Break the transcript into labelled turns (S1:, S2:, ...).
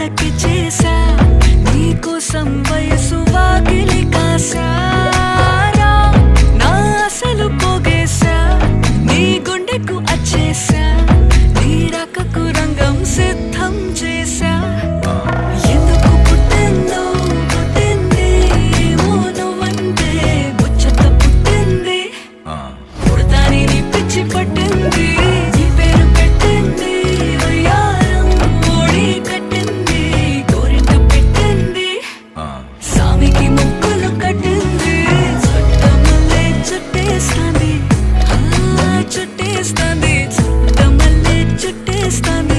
S1: కళ్ళకి చేసా నీకోసం వయసు వాకిలి కాసారా నా అసలు పోగేశా నీ గుండెకు అచ్చేసా నీ రాకకు రంగం సిద్ధం చేసా ఎందుకు పుట్టిందో పుట్టింది ఏమో నువ్వంటే ముచ్చట పుట్టింది పుడతాని నీ పిచ్చి పట్టింది నీ పేరు పెట్టింది వయ్యారం ఓడి కట్టింది కోరింట పెట్టింది సామికి ముక్కులు కట్టింది చుట్టమల్లే చుట్టేస్తాంది చుట్టేస్తాంది చుట్టమల్లే చుట్టేస్తాంది